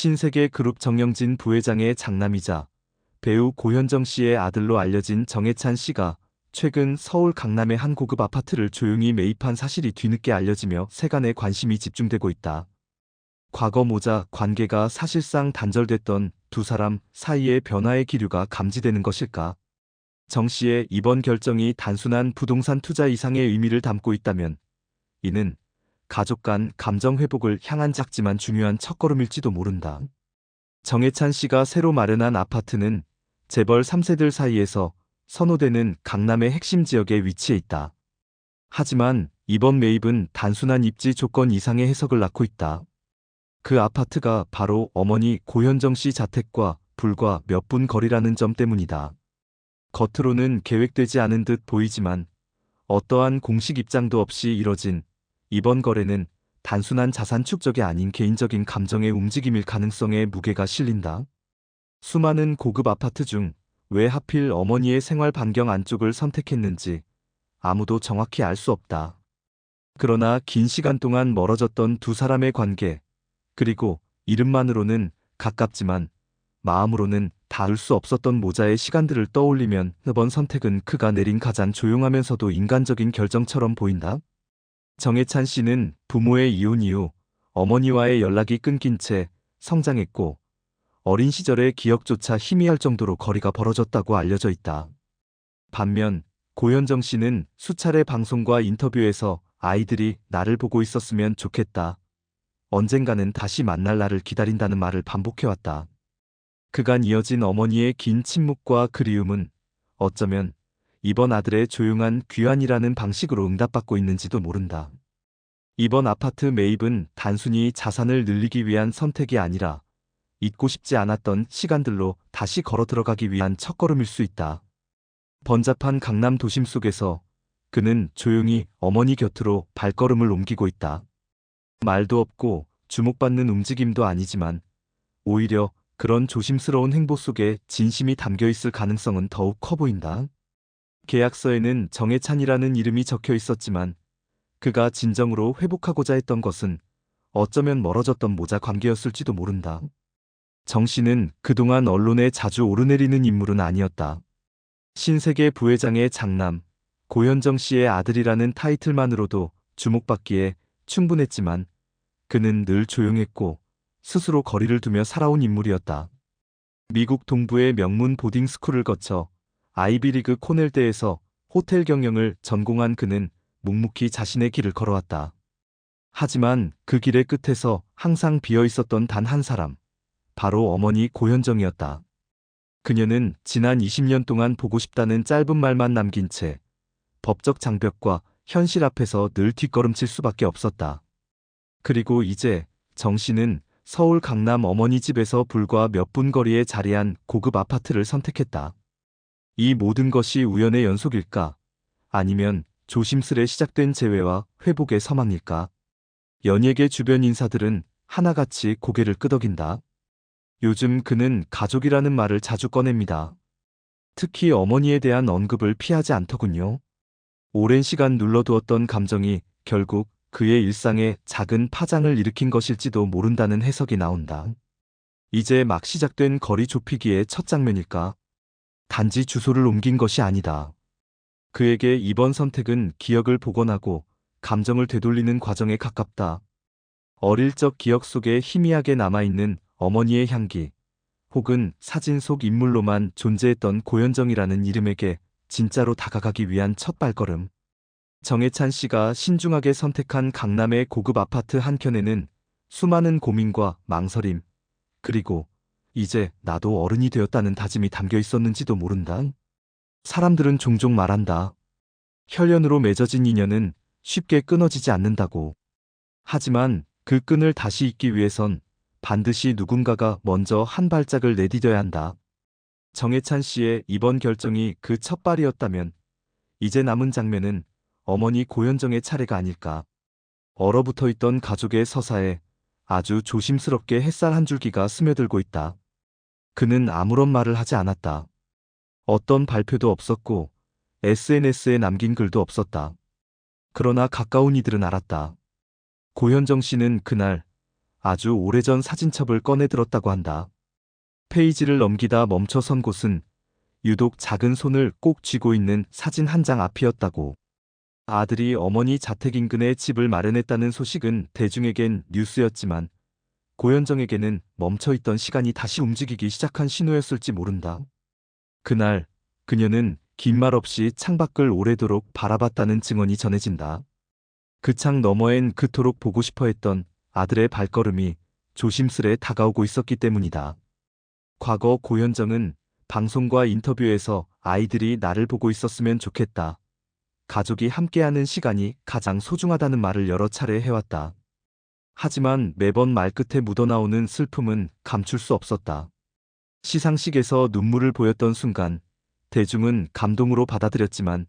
신세계 그룹 정영진 부회장의 장남이자 배우 고현정 씨의 아들로 알려진 정해찬 씨가 최근 서울 강남의 한 고급 아파트를 조용히 매입한 사실이 뒤늦게 알려지며 세간의 관심이 집중되고 있다. 과거 모자 관계가 사실상 단절됐던 두 사람 사이의 변화의 기류가 감지되는 것일까? 정 씨의 이번 결정이 단순한 부동산 투자 이상의 의미를 담고 있다면 이는 가족 간 감정 회복을 향한 작지만 중요한 첫걸음일지도 모른다. 정해찬 씨가 새로 마련한 아파트는 재벌 3세들 사이에서 선호되는 강남의 핵심 지역에 위치해 있다. 하지만 이번 매입은 단순한 입지 조건 이상의 해석을 낳고 있다. 그 아파트가 바로 어머니 고현정 씨 자택과 불과 몇 분 거리라는 점 때문이다. 겉으로는 계획되지 않은 듯 보이지만 어떠한 공식 입장도 없이 이뤄진 이번 거래는 단순한 자산 축적이 아닌 개인적인 감정의 움직임일 가능성에 무게가 실린다. 수많은 고급 아파트 중 왜 하필 어머니의 생활 반경 안쪽을 선택했는지 아무도 정확히 알 수 없다. 그러나 긴 시간 동안 멀어졌던 두 사람의 관계, 그리고 이름만으로는 가깝지만 마음으로는 닿을 수 없었던 모자의 시간들을 떠올리면 이번 선택은 그가 내린 가장 조용하면서도 인간적인 결정처럼 보인다. 정해찬 씨는 부모의 이혼 이후 어머니와의 연락이 끊긴 채 성장했고 어린 시절의 기억조차 희미할 정도로 거리가 벌어졌다고 알려져 있다. 반면 고현정 씨는 수차례 방송과 인터뷰에서 아이들이 나를 보고 있었으면 좋겠다. 언젠가는 다시 만날 날을 기다린다는 말을 반복해왔다. 그간 이어진 어머니의 긴 침묵과 그리움은 어쩌면 이번 아들의 조용한 귀환이라는 방식으로 응답받고 있는지도 모른다. 이번 아파트 매입은 단순히 자산을 늘리기 위한 선택이 아니라 잊고 싶지 않았던 시간들로 다시 걸어 들어가기 위한 첫걸음일 수 있다. 번잡한 강남 도심 속에서 그는 조용히 어머니 곁으로 발걸음을 옮기고 있다. 말도 없고 주목받는 움직임도 아니지만 오히려 그런 조심스러운 행보 속에 진심이 담겨 있을 가능성은 더욱 커 보인다. 계약서에는 정해찬이라는 이름이 적혀 있었지만 그가 진정으로 회복하고자 했던 것은 어쩌면 멀어졌던 모자 관계였을지도 모른다. 정 씨는 그동안 언론에 자주 오르내리는 인물은 아니었다. 신세계 부회장의 장남, 고현정 씨의 아들이라는 타이틀만으로도 주목받기에 충분했지만 그는 늘 조용했고 스스로 거리를 두며 살아온 인물이었다. 미국 동부의 명문 보딩스쿨을 거쳐 아이비리그 코넬대에서 호텔 경영을 전공한 그는 묵묵히 자신의 길을 걸어왔다. 하지만 그 길의 끝에서 항상 비어 있었던 단 한 사람, 바로 어머니 고현정이었다. 그녀는 지난 20년 동안 보고 싶다는 짧은 말만 남긴 채 법적 장벽과 현실 앞에서 늘 뒷걸음칠 수밖에 없었다. 그리고 이제 정 씨는 서울 강남 어머니 집에서 불과 몇 분 거리에 자리한 고급 아파트를 선택했다. 이 모든 것이 우연의 연속일까? 아니면 조심스레 시작된 재회와 회복의 서막일까? 연예계 주변 인사들은 하나같이 고개를 끄덕인다. 요즘 그는 가족이라는 말을 자주 꺼냅니다. 특히 어머니에 대한 언급을 피하지 않더군요. 오랜 시간 눌러두었던 감정이 결국 그의 일상에 작은 파장을 일으킨 것일지도 모른다는 해석이 나온다. 이제 막 시작된 거리 좁히기의 첫 장면일까? 단지 주소를 옮긴 것이 아니다. 그에게 이번 선택은 기억을 복원하고 감정을 되돌리는 과정에 가깝다. 어릴 적 기억 속에 희미하게 남아있는 어머니의 향기, 혹은 사진 속 인물로만 존재했던 고현정이라는 이름에게 진짜로 다가가기 위한 첫 발걸음. 정해찬 씨가 신중하게 선택한 강남의 고급 아파트 한켠에는 수많은 고민과 망설임, 그리고 이제 나도 어른이 되었다는 다짐이 담겨 있었는지도 모른다. 사람들은 종종 말한다. 혈연으로 맺어진 인연은 쉽게 끊어지지 않는다고. 하지만 그 끈을 다시 잇기 위해선 반드시 누군가가 먼저 한 발짝을 내디뎌야 한다. 정해찬 씨의 이번 결정이 그 첫 발이었다면 이제 남은 장면은 어머니 고현정의 차례가 아닐까. 얼어붙어 있던 가족의 서사에 아주 조심스럽게 햇살 한 줄기가 스며들고 있다. 그는 아무런 말을 하지 않았다. 어떤 발표도 없었고 SNS에 남긴 글도 없었다. 그러나 가까운 이들은 알았다. 고현정 씨는 그날 아주 오래전 사진첩을 꺼내들었다고 한다. 페이지를 넘기다 멈춰선 곳은 유독 작은 손을 꼭 쥐고 있는 사진 한 장 앞이었다고. 아들이 어머니 자택 인근에 집을 마련했다는 소식은 대중에겐 뉴스였지만 고현정에게는 멈춰있던 시간이 다시 움직이기 시작한 신호였을지 모른다. 그날 그녀는 긴 말 없이 창밖을 오래도록 바라봤다는 증언이 전해진다. 그 창 너머엔 그토록 보고 싶어 했던 아들의 발걸음이 조심스레 다가오고 있었기 때문이다. 과거 고현정은 방송과 인터뷰에서 아이들이 나를 보고 있었으면 좋겠다. 가족이 함께하는 시간이 가장 소중하다는 말을 여러 차례 해왔다. 하지만 매번 말끝에 묻어나오는 슬픔은 감출 수 없었다. 시상식에서 눈물을 보였던 순간 대중은 감동으로 받아들였지만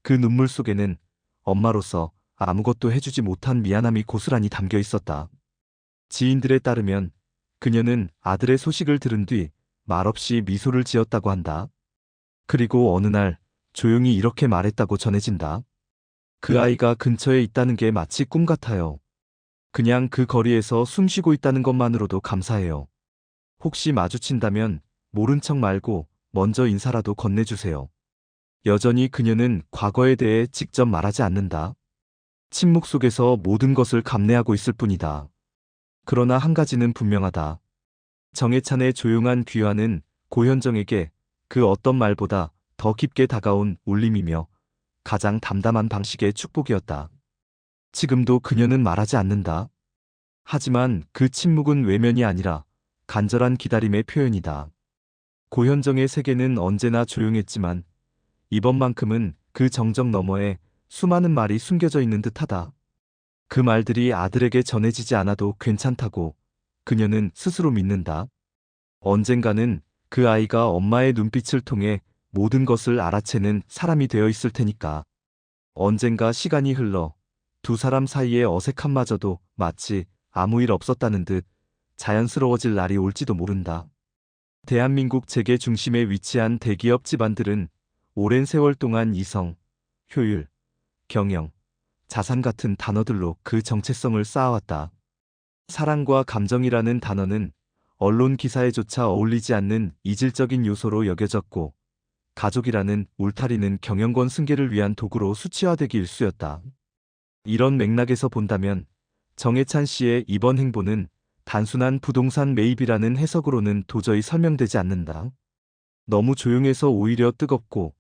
그 눈물 속에는 엄마로서 아무것도 해주지 못한 미안함이 고스란히 담겨 있었다. 지인들에 따르면 그녀는 아들의 소식을 들은 뒤 말없이 미소를 지었다고 한다. 그리고 어느 날 조용히 이렇게 말했다고 전해진다. 그 아이가 근처에 있다는 게 마치 꿈 같아요. 그냥 그 거리에서 숨 쉬고 있다는 것만으로도 감사해요. 혹시 마주친다면 모른 척 말고 먼저 인사라도 건네주세요. 여전히 그녀는 과거에 대해 직접 말하지 않는다. 침묵 속에서 모든 것을 감내하고 있을 뿐이다. 그러나 한 가지는 분명하다. 정해찬의 조용한 귀환은 고현정에게 그 어떤 말보다 더 깊게 다가온 울림이며 가장 담담한 방식의 축복이었다. 지금도 그녀는 말하지 않는다. 하지만 그 침묵은 외면이 아니라 간절한 기다림의 표현이다. 고현정의 세계는 언제나 조용했지만 이번만큼은 그 정적 너머에 수많은 말이 숨겨져 있는 듯하다. 그 말들이 아들에게 전해지지 않아도 괜찮다고 그녀는 스스로 믿는다. 언젠가는 그 아이가 엄마의 눈빛을 통해 모든 것을 알아채는 사람이 되어 있을 테니까. 언젠가 시간이 흘러 두 사람 사이의 어색함마저도 마치 아무 일 없었다는 듯 자연스러워질 날이 올지도 모른다. 대한민국 재계 중심에 위치한 대기업 집안들은 오랜 세월 동안 이성, 효율, 경영, 자산 같은 단어들로 그 정체성을 쌓아왔다. 사랑과 감정이라는 단어는 언론 기사에조차 어울리지 않는 이질적인 요소로 여겨졌고, 가족이라는 울타리는 경영권 승계를 위한 도구로 수치화되기 일쑤였다. 이런 맥락에서 본다면 정해찬 씨의 이번 행보는 단순한 부동산 매입이라는 해석으로는 도저히 설명되지 않는다. 너무 조용해서 오히려 뜨겁고,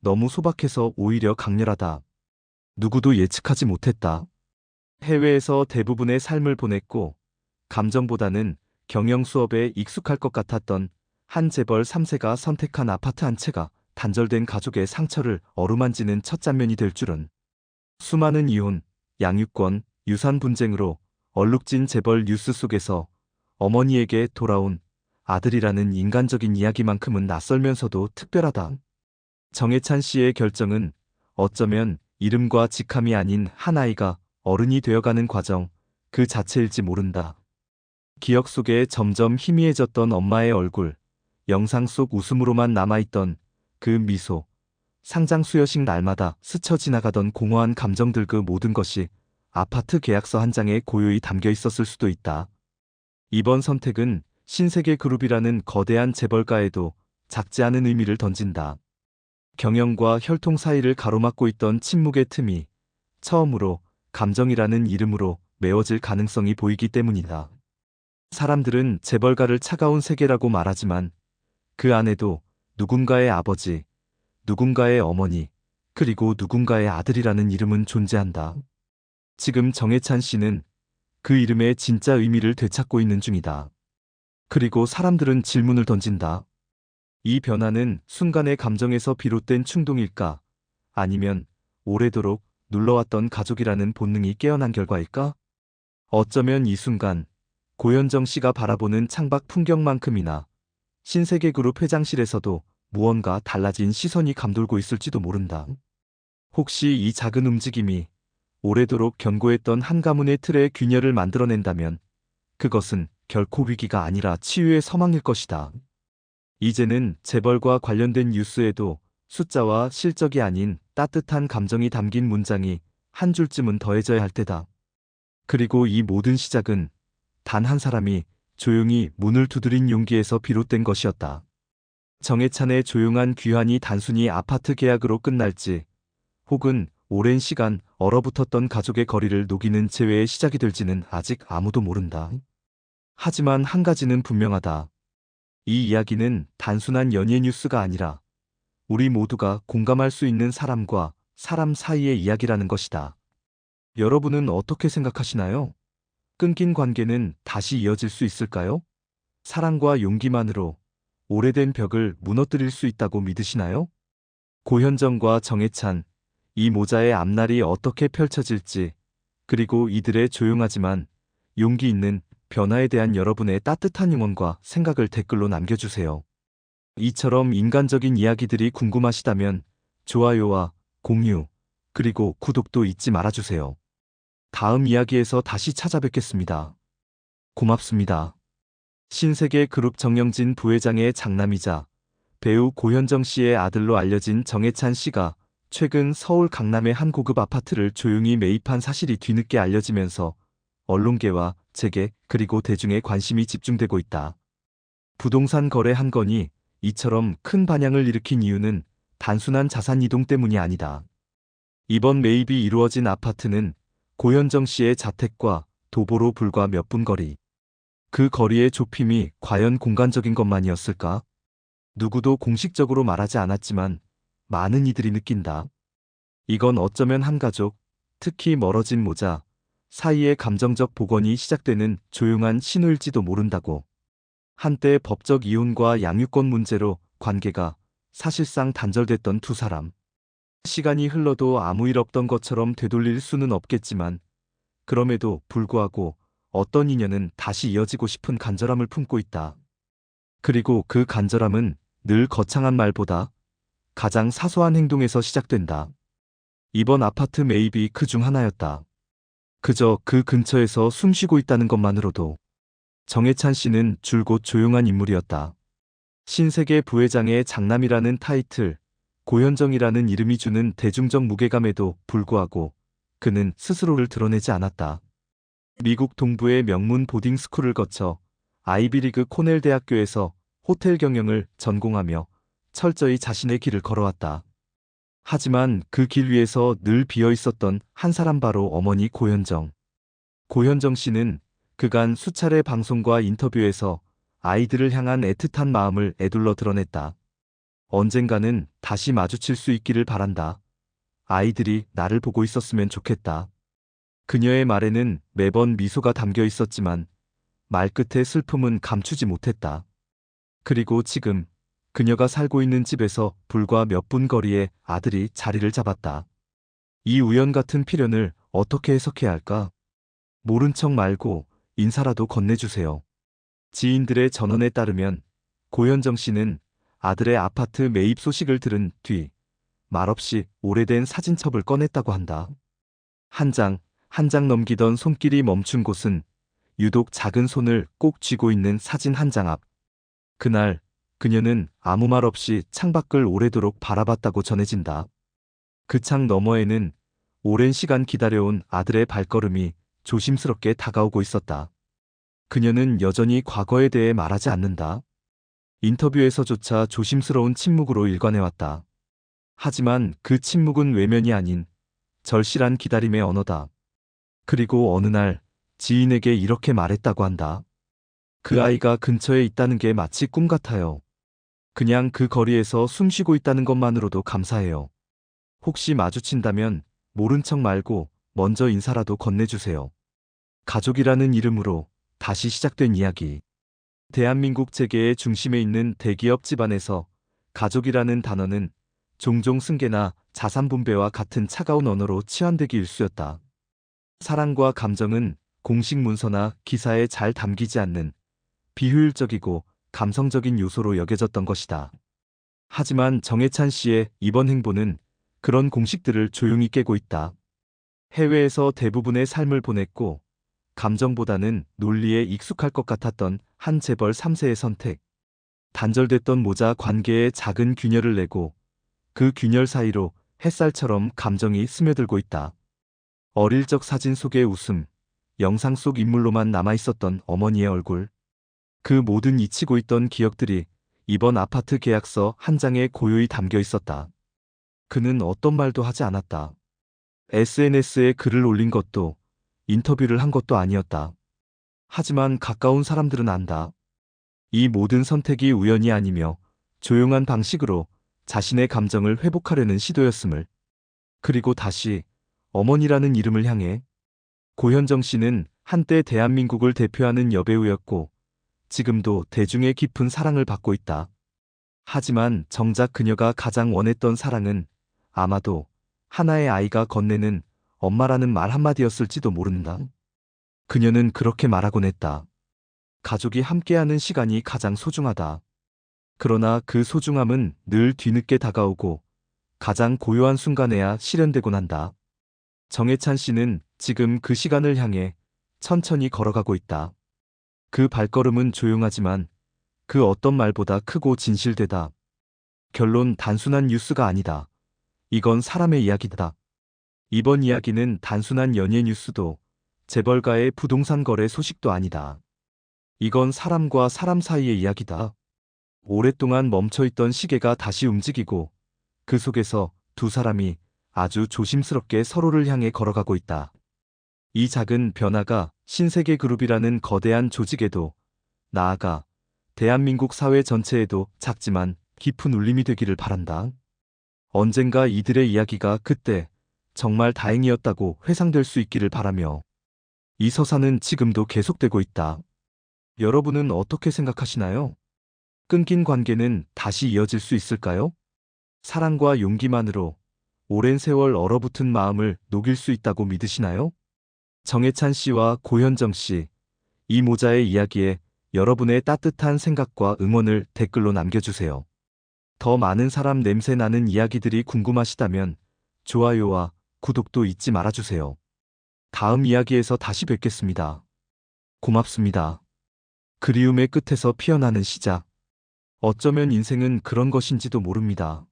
너무 소박해서 오히려 강렬하다. 누구도 예측하지 못했다. 해외에서 대부분의 삶을 보냈고 감정보다는 경영 수업에 익숙할 것 같았던 한 재벌 3세가 선택한 아파트 한 채가 단절된 가족의 상처를 어루만지는 첫 장면이 될 줄은. 수많은 이혼, 양육권, 유산 분쟁으로 얼룩진 재벌 뉴스 속에서 어머니에게 돌아온 아들이라는 인간적인 이야기만큼은 낯설면서도 특별하다. 정해찬 씨의 결정은 어쩌면 이름과 직함이 아닌 한 아이가 어른이 되어가는 과정 그 자체일지 모른다. 기억 속에 점점 희미해졌던 엄마의 얼굴, 영상 속 웃음으로만 남아있던 그 미소, 상장 수여식 날마다 스쳐 지나가던 공허한 감정들, 그 모든 것이 아파트 계약서 한 장에 고요히 담겨 있었을 수도 있다. 이번 선택은 신세계그룹이라는 거대한 재벌가에도 작지 않은 의미를 던진다. 경영과 혈통 사이를 가로막고 있던 침묵의 틈이 처음으로 감정이라는 이름으로 메워질 가능성이 보이기 때문이다. 사람들은 재벌가를 차가운 세계라고 말하지만 그 안에도 누군가의 아버지, 누군가의 어머니, 그리고 누군가의 아들이라는 이름은 존재한다. 지금 정해찬 씨는 그 이름의 진짜 의미를 되찾고 있는 중이다. 그리고 사람들은 질문을 던진다. 이 변화는 순간의 감정에서 비롯된 충동일까? 아니면 오래도록 눌러왔던 가족이라는 본능이 깨어난 결과일까? 어쩌면 이 순간 고현정 씨가 바라보는 창밖 풍경만큼이나 신세계그룹 회장실에서도 무언가 달라진 시선이 감돌고 있을지도 모른다. 혹시 이 작은 움직임이 오래도록 견고했던 한 가문의 틀의 균열을 만들어낸다면 그것은 결코 위기가 아니라 치유의 서막일 것이다. 이제는 재벌과 관련된 뉴스에도 숫자와 실적이 아닌 따뜻한 감정이 담긴 문장이 한 줄쯤은 더해져야 할 때다. 그리고 이 모든 시작은 단 한 사람이 조용히 문을 두드린 용기에서 비롯된 것이었다. 정해찬의 조용한 귀환이 단순히 아파트 계약으로 끝날지, 혹은 오랜 시간 얼어붙었던 가족의 거리를 녹이는 재회의 시작이 될지는 아직 아무도 모른다. 하지만 한 가지는 분명하다. 이 이야기는 단순한 연예 뉴스가 아니라 우리 모두가 공감할 수 있는 사람과 사람 사이의 이야기라는 것이다. 여러분은 어떻게 생각하시나요? 끊긴 관계는 다시 이어질 수 있을까요? 사랑과 용기만으로 오래된 벽을 무너뜨릴 수 있다고 믿으시나요? 고현정과 정해찬, 이 모자의 앞날이 어떻게 펼쳐질지, 그리고 이들의 조용하지만 용기 있는 변화에 대한 여러분의 따뜻한 응원과 생각을 댓글로 남겨주세요. 이처럼 인간적인 이야기들이 궁금하시다면 좋아요와 공유, 그리고 구독도 잊지 말아주세요. 다음 이야기에서 다시 찾아뵙겠습니다. 고맙습니다. 신세계 그룹 정영진 부회장의 장남이자 배우 고현정 씨의 아들로 알려진 정해찬 씨가 최근 서울 강남의 한 고급 아파트를 조용히 매입한 사실이 뒤늦게 알려지면서 언론계와 재계 그리고 대중의 관심이 집중되고 있다. 부동산 거래 한 건이 이처럼 큰 반향을 일으킨 이유는 단순한 자산 이동 때문이 아니다. 이번 매입이 이루어진 아파트는 고현정 씨의 자택과 도보로 불과 몇 분 거리. 그 거리의 좁힘이 과연 공간적인 것만이었을까? 누구도 공식적으로 말하지 않았지만 많은 이들이 느낀다. 이건 어쩌면 한 가족, 특히 멀어진 모자 사이의 감정적 복원이 시작되는 조용한 신호일지도 모른다고. 한때 법적 이혼과 양육권 문제로 관계가 사실상 단절됐던 두 사람. 시간이 흘러도 아무 일 없던 것처럼 되돌릴 수는 없겠지만 그럼에도 불구하고 어떤 인연은 다시 이어지고 싶은 간절함을 품고 있다. 그리고 그 간절함은 늘 거창한 말보다 가장 사소한 행동에서 시작된다. 이번 아파트 매입이 그 중 하나였다. 그저 그 근처에서 숨쉬고 있다는 것만으로도 정해찬 씨는 줄곧 조용한 인물이었다. 신세계 부회장의 장남이라는 타이틀, 고현정이라는 이름이 주는 대중적 무게감에도 불구하고 그는 스스로를 드러내지 않았다. 미국 동부의 명문 보딩스쿨을 거쳐 아이비리그 코넬 대학교에서 호텔 경영을 전공하며 철저히 자신의 길을 걸어왔다. 하지만 그 길 위에서 늘 비어 있었던 한 사람, 바로 어머니 고현정. 고현정 씨는 그간 수차례 방송과 인터뷰에서 아이들을 향한 애틋한 마음을 에둘러 드러냈다. 언젠가는 다시 마주칠 수 있기를 바란다. 아이들이 나를 보고 있었으면 좋겠다. 그녀의 말에는 매번 미소가 담겨 있었지만 말끝의 슬픔은 감추지 못했다. 그리고 지금 그녀가 살고 있는 집에서 불과 몇 분 거리에 아들이 자리를 잡았다. 이 우연 같은 필연을 어떻게 해석해야 할까? 모른 척 말고 인사라도 건네주세요. 지인들의 전언에 따르면 고현정 씨는 아들의 아파트 매입 소식을 들은 뒤 말없이 오래된 사진첩을 꺼냈다고 한다. 한 장, 한 장 넘기던 손길이 멈춘 곳은 유독 작은 손을 꼭 쥐고 있는 사진 한 장 앞. 그날 그녀는 아무 말 없이 창밖을 오래도록 바라봤다고 전해진다. 그 창 너머에는 오랜 시간 기다려온 아들의 발걸음이 조심스럽게 다가오고 있었다. 그녀는 여전히 과거에 대해 말하지 않는다. 인터뷰에서조차 조심스러운 침묵으로 일관해왔다. 하지만 그 침묵은 외면이 아닌 절실한 기다림의 언어다. 그리고 어느 날 지인에게 이렇게 말했다고 한다. 그 아이가 근처에 있다는 게 마치 꿈 같아요. 그냥 그 거리에서 숨쉬고 있다는 것만으로도 감사해요. 혹시 마주친다면 모른 척 말고 먼저 인사라도 건네주세요. 가족이라는 이름으로 다시 시작된 이야기. 대한민국 재계의 중심에 있는 대기업 집안에서 가족이라는 단어는 종종 승계나 자산 분배와 같은 차가운 언어로 치환되기 일쑤였다. 사랑과 감정은 공식 문서나 기사에 잘 담기지 않는 비효율적이고 감성적인 요소로 여겨졌던 것이다. 하지만 정해찬 씨의 이번 행보는 그런 공식들을 조용히 깨고 있다. 해외에서 대부분의 삶을 보냈고 감정보다는 논리에 익숙할 것 같았던 한 재벌 3세의 선택. 단절됐던 모자 관계에 작은 균열을 내고 그 균열 사이로 햇살처럼 감정이 스며들고 있다. 어릴 적 사진 속의 웃음, 영상 속 인물로만 남아있었던 어머니의 얼굴. 그 모든 잊히고 있던 기억들이 이번 아파트 계약서 한 장에 고요히 담겨 있었다. 그는 어떤 말도 하지 않았다. SNS에 글을 올린 것도 인터뷰를 한 것도 아니었다. 하지만 가까운 사람들은 안다. 이 모든 선택이 우연이 아니며 조용한 방식으로 자신의 감정을 회복하려는 시도였음을. 그리고 다시 어머니라는 이름을 향해. 고현정 씨는 한때 대한민국을 대표하는 여배우였고 지금도 대중의 깊은 사랑을 받고 있다. 하지만 정작 그녀가 가장 원했던 사랑은 아마도 하나의 아이가 건네는 엄마라는 말 한마디였을지도 모른다. 그녀는 그렇게 말하곤 했다. 가족이 함께하는 시간이 가장 소중하다. 그러나 그 소중함은 늘 뒤늦게 다가오고 가장 고요한 순간에야 실현되곤 한다. 정해찬 씨는 지금 그 시간을 향해 천천히 걸어가고 있다. 그 발걸음은 조용하지만 그 어떤 말보다 크고 진실되다. 결론 단순한 뉴스가 아니다. 이건 사람의 이야기다. 이번 이야기는 단순한 연예 뉴스도 재벌가의 부동산 거래 소식도 아니다. 이건 사람과 사람 사이의 이야기다. 오랫동안 멈춰있던 시계가 다시 움직이고 그 속에서 두 사람이 아주 조심스럽게 서로를 향해 걸어가고 있다. 이 작은 변화가 신세계 그룹이라는 거대한 조직에도 나아가 대한민국 사회 전체에도 작지만 깊은 울림이 되기를 바란다. 언젠가 이들의 이야기가 그때 정말 다행이었다고 회상될 수 있기를 바라며 이 서사는 지금도 계속되고 있다. 여러분은 어떻게 생각하시나요? 끊긴 관계는 다시 이어질 수 있을까요? 사랑과 용기만으로 오랜 세월 얼어붙은 마음을 녹일 수 있다고 믿으시나요? 정해찬 씨와 고현정 씨, 이 모자의 이야기에 여러분의 따뜻한 생각과 응원을 댓글로 남겨주세요. 더 많은 사람 냄새 나는 이야기들이 궁금하시다면 좋아요와 구독도 잊지 말아주세요. 다음 이야기에서 다시 뵙겠습니다. 고맙습니다. 그리움의 끝에서 피어나는 시작. 어쩌면 인생은 그런 것인지도 모릅니다.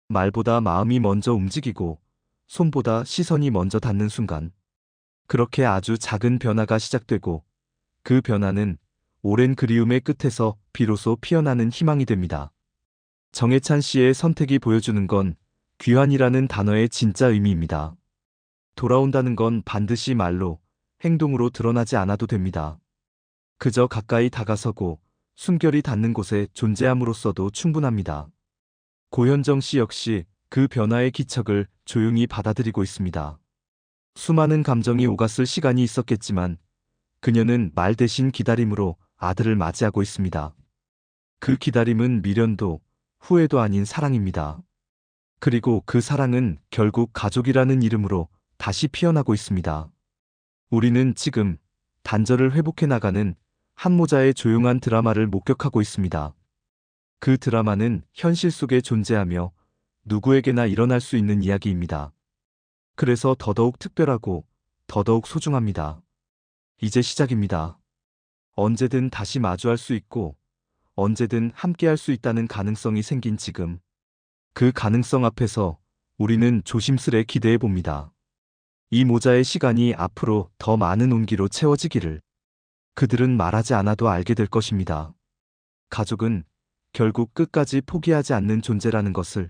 말보다 마음이 먼저 움직이고 손보다 시선이 먼저 닿는 순간. 그렇게 아주 작은 변화가 시작되고 그 변화는 오랜 그리움의 끝에서 비로소 피어나는 희망이 됩니다. 정해찬 씨의 선택이 보여주는 건 귀환이라는 단어의 진짜 의미입니다. 돌아온다는 건 반드시 말로, 행동으로 드러나지 않아도 됩니다. 그저 가까이 다가서고 숨결이 닿는 곳에 존재함으로써도 충분합니다. 고현정 씨 역시 그 변화의 기척을 조용히 받아들이고 있습니다. 수많은 감정이 오갔을 시간이 있었겠지만 그녀는 말 대신 기다림으로 아들을 맞이하고 있습니다. 그 기다림은 미련도 후회도 아닌 사랑입니다. 그리고 그 사랑은 결국 가족이라는 이름으로 다시 피어나고 있습니다. 우리는 지금 단절을 회복해 나가는 한 모자의 조용한 드라마를 목격하고 있습니다. 그 드라마는 현실 속에 존재하며 누구에게나 일어날 수 있는 이야기입니다. 그래서 더더욱 특별하고 더더욱 소중합니다. 이제 시작입니다. 언제든 다시 마주할 수 있고 언제든 함께할 수 있다는 가능성이 생긴 지금. 그 가능성 앞에서 우리는 조심스레 기대해 봅니다. 이 모자의 시간이 앞으로 더 많은 온기로 채워지기를. 그들은 말하지 않아도 알게 될 것입니다. 가족은 결국 끝까지 포기하지 않는 존재라는 것을.